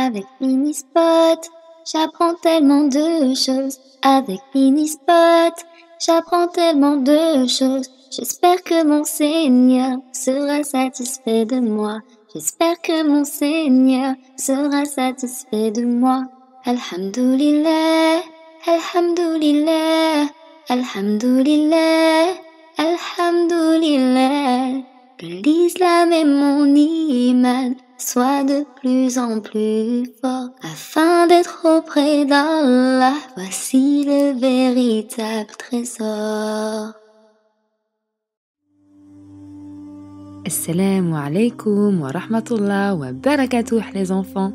Avec Minispot, j'apprends tellement de choses. Avec Minispot, j'apprends tellement de choses. J'espère que mon Seigneur sera satisfait de moi. J'espère que mon Seigneur sera satisfait de moi. Alhamdulillah, Alhamdulillah, Alhamdulillah, Alhamdulillah. Que l'islam et mon iman soient de plus en plus forts afin d'être auprès d'Allah. Voici le véritable trésor. Assalamu alaikum wa rahmatullah wa barakatuh les enfants.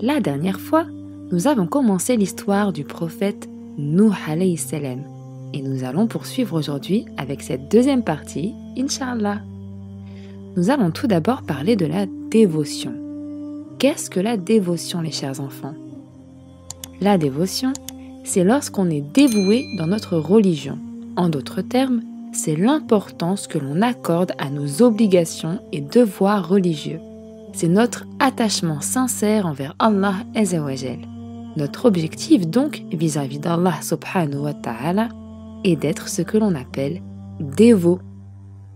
La dernière fois, nous avons commencé l'histoire du prophète Nuh alayhi salam et nous allons poursuivre aujourd'hui avec cette deuxième partie, Inch'Allah. Nous allons tout d'abord parler de la dévotion. Qu'est-ce que la dévotion, les chers enfants? La dévotion, c'est lorsqu'on est dévoué dans notre religion. En d'autres termes, c'est l'importance que l'on accorde à nos obligations et devoirs religieux. C'est notre attachement sincère envers Allah Azza wa Jal. Notre objectif donc vis-à-vis d'Allah subhanahu wa ta'ala est d'être ce que l'on appelle dévot.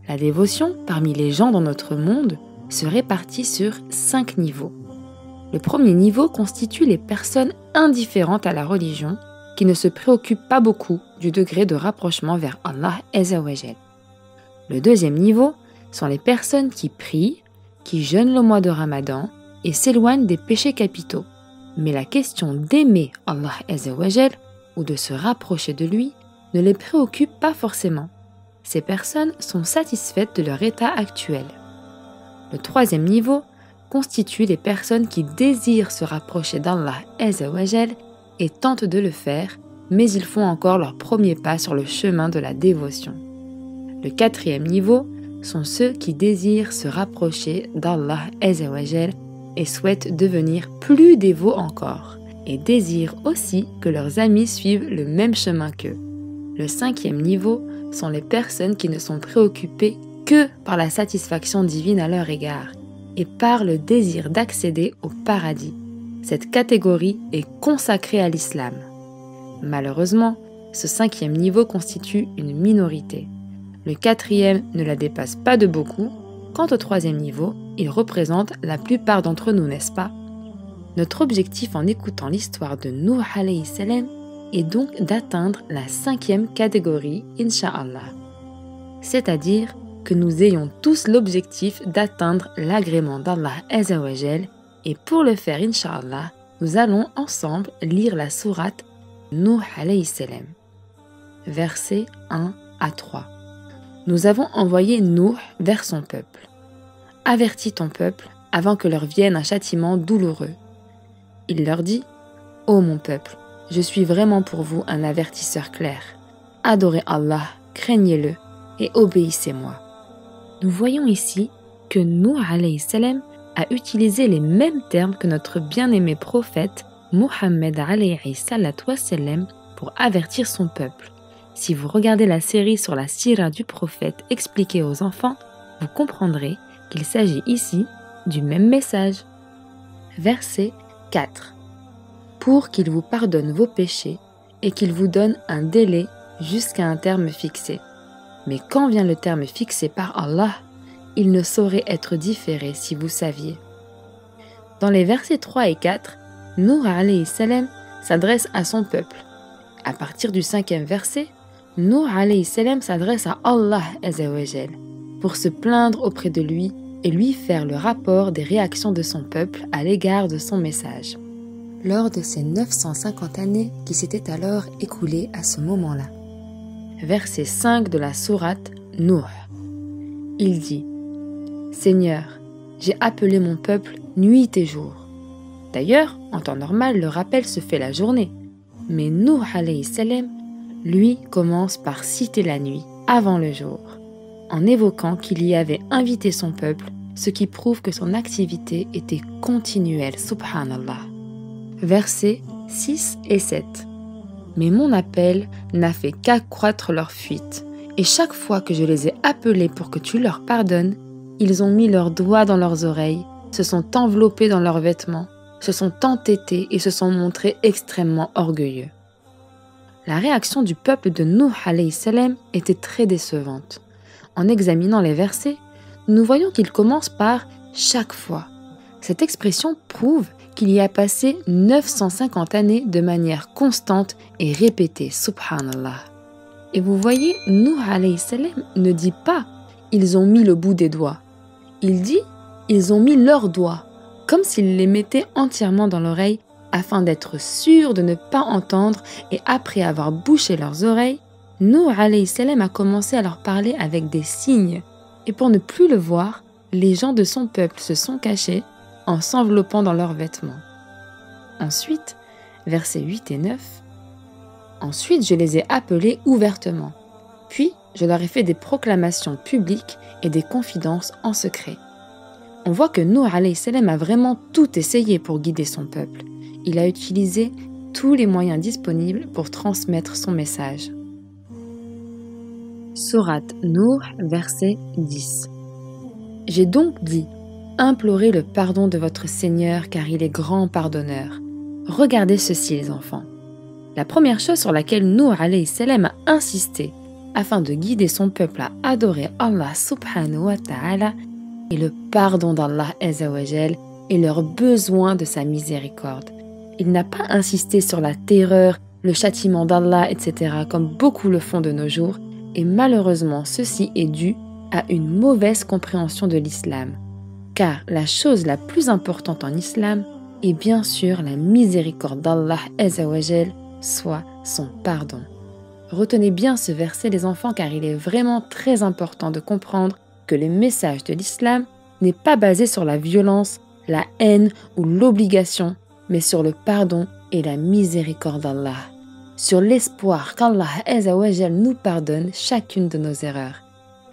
La dévotion, parmi les gens dans notre monde, se répartit sur 5 niveaux. Le premier niveau constitue les personnes indifférentes à la religion, qui ne se préoccupent pas beaucoup du degré de rapprochement vers Allah Azza wa Jal. Le deuxième niveau sont les personnes qui prient, qui jeûnent le mois de Ramadan et s'éloignent des péchés capitaux. Mais la question d'aimer Allah Azza wa Jal ou de se rapprocher de lui ne les préoccupe pas forcément. Ces personnes sont satisfaites de leur état actuel. Le troisième niveau constitue les personnes qui désirent se rapprocher d'Allah Azza wa Jal et tentent de le faire, mais ils font encore leur premier pas sur le chemin de la dévotion. Le quatrième niveau sont ceux qui désirent se rapprocher d'Allah Azza wa Jal et souhaitent devenir plus dévots encore, et désirent aussi que leurs amis suivent le même chemin qu'eux. Le cinquième niveau sont les personnes qui ne sont préoccupées que par la satisfaction divine à leur égard et par le désir d'accéder au paradis. Cette catégorie est consacrée à l'islam. Malheureusement, ce cinquième niveau constitue une minorité. Le quatrième ne la dépasse pas de beaucoup. Quant au troisième niveau, il représente la plupart d'entre nous, n'est-ce pas? Notre objectif en écoutant l'histoire de Nuh alayhi salam est donc d'atteindre la cinquième catégorie, Inch'Allah. C'est-à-dire que nous ayons tous l'objectif d'atteindre l'agrément d'Allah Azza wa Jal, et pour le faire, Inch'Allah, nous allons ensemble lire la sourate Nuh alayhi salam. Versets 1 à 3. Nous avons envoyé Nuh vers son peuple. Avertis ton peuple avant que leur vienne un châtiment douloureux. Il leur dit: Ô mon peuple, je suis vraiment pour vous un avertisseur clair. Adorez Allah, craignez-le et obéissez-moi. Nous voyons ici que Nuh alayhi salam a utilisé les mêmes termes que notre bien-aimé prophète Muhammad alayhi salatu wassalam pour avertir son peuple. Si vous regardez la série sur la sira du prophète expliquée aux enfants, vous comprendrez qu'il s'agit ici du même message. Verset 4. Pour qu'il vous pardonne vos péchés et qu'il vous donne un délai jusqu'à un terme fixé. Mais quand vient le terme fixé par Allah, il ne saurait être différé si vous saviez. Dans les versets 3 et 4, Nuh alayhi salam s'adresse à son peuple. À partir du 5e verset, Nuh alayhi salam s'adresse à Allah Azza wa Jal pour se plaindre auprès de lui et lui faire le rapport des réactions de son peuple à l'égard de son message. Lors de ces 950 années qui s'étaient alors écoulées à ce moment-là. Verset 5 de la sourate Nuh. Il dit: Seigneur, j'ai appelé mon peuple nuit et jour. D'ailleurs, en temps normal, le rappel se fait la journée. Mais Nuh alayhi salam, lui, commence par citer la nuit, avant le jour, en évoquant qu'il y avait invité son peuple, ce qui prouve que son activité était continuelle, subhanallah. Versets 6 et 7. Mais mon appel n'a fait qu'accroître leur fuite, et chaque fois que je les ai appelés pour que tu leur pardonnes, ils ont mis leurs doigts dans leurs oreilles, se sont enveloppés dans leurs vêtements, se sont entêtés et se sont montrés extrêmement orgueilleux. La réaction du peuple de Nuh alayhi salam était très décevante. En examinant les versets, nous voyons qu'il commence par « chaque fois ». Cette expression prouve qu'il y a passé 950 années de manière constante et répétée, subhanallah. Et vous voyez, Nuh alayhi salam ne dit pas « ils ont mis le bout des doigts ». Il dit « ils ont mis leurs doigts », comme s'ils les mettaient entièrement dans l'oreille afin d'être sûrs de ne pas entendre, et après avoir bouché leurs oreilles, Nuh alayhi salam a commencé à leur parler avec des signes. Et pour ne plus le voir, les gens de son peuple se sont cachés en s'enveloppant dans leurs vêtements. Ensuite, versets 8 et 9, « Ensuite je les ai appelés ouvertement, puis je leur ai fait des proclamations publiques et des confidences en secret. » On voit que Nuh alayhi salam a vraiment tout essayé pour guider son peuple. Il a utilisé tous les moyens disponibles pour transmettre son message. Sourate Nuh, verset 10. J'ai donc dit, implorez le pardon de votre Seigneur car il est grand pardonneur. Regardez ceci les enfants. La première chose sur laquelle Nuh alayhi salam a insisté afin de guider son peuple à adorer Allah subhanahu wa ta'ala est le pardon d'Allah azza wa jal et leur besoin de sa miséricorde. Il n'a pas insisté sur la terreur, le châtiment d'Allah, etc. comme beaucoup le font de nos jours, et malheureusement ceci est dû à une mauvaise compréhension de l'islam. Car la chose la plus importante en islam est bien sûr la miséricorde d'Allah azza wa jal, soit son pardon. Retenez bien ce verset les enfants car il est vraiment très important de comprendre que le message de l'islam n'est pas basé sur la violence, la haine ou l'obligation, mais sur le pardon et la miséricorde d'Allah, sur l'espoir qu'Allah azza wa jal nous pardonne chacune de nos erreurs.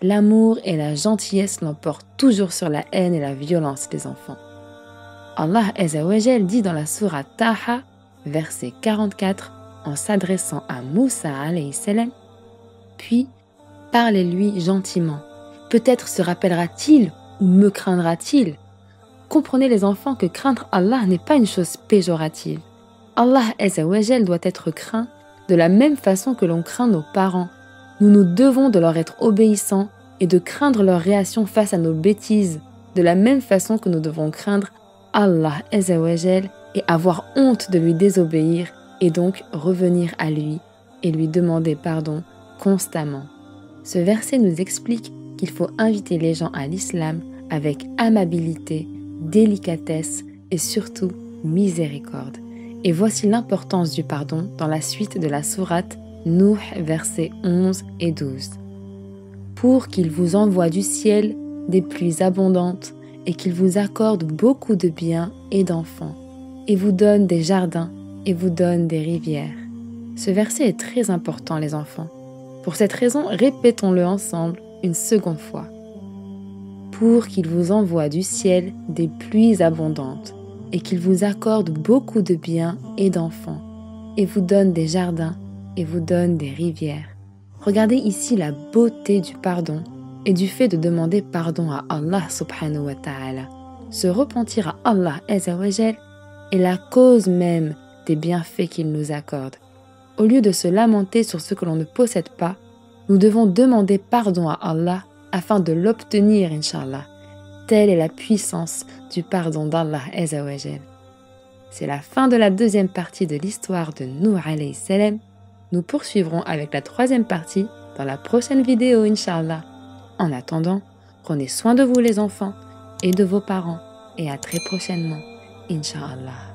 L'amour et la gentillesse l'emportent toujours sur la haine et la violence des enfants. Allah azza wa jal dit dans la sourate Taha, verset 44, en s'adressant à Moussa alayhi salam, puis parlez-lui gentiment. Peut-être se rappellera-t-il ou me craindra-t-il. Comprenez les enfants que craindre Allah n'est pas une chose péjorative. Allah azza wa jal doit être craint de la même façon que l'on craint nos parents. Nous nous devons de leur être obéissants et de craindre leur réaction face à nos bêtises, de la même façon que nous devons craindre Allah azza wa jal et avoir honte de lui désobéir et donc revenir à lui et lui demander pardon constamment. Ce verset nous explique qu'il faut inviter les gens à l'islam avec amabilité, délicatesse et surtout miséricorde. Et voici l'importance du pardon dans la suite de la sourate Nuh, versets 11 et 12. Pour qu'il vous envoie du ciel des pluies abondantes et qu'il vous accorde beaucoup de biens et d'enfants, et vous donne des jardins et vous donne des rivières. Ce verset est très important les enfants. Pour cette raison, répétons-le ensemble une seconde fois. Pour qu'il vous envoie du ciel des pluies abondantes et qu'il vous accorde beaucoup de biens et d'enfants, et vous donne des jardins et vous donne des rivières. Regardez ici la beauté du pardon et du fait de demander pardon à Allah subhanahu wa ta'ala. Se repentir à Allah azza wa jal est la cause même des bienfaits qu'il nous accorde. Au lieu de se lamenter sur ce que l'on ne possède pas, nous devons demander pardon à Allah afin de l'obtenir, Inch'Allah. Telle est la puissance du pardon d'Allah azza wa jal. C'est la fin de la deuxième partie de l'histoire de Nuh alayhi salam. Nous poursuivrons avec la troisième partie dans la prochaine vidéo, Inch'Allah. En attendant, prenez soin de vous les enfants et de vos parents et à très prochainement, Inch'Allah.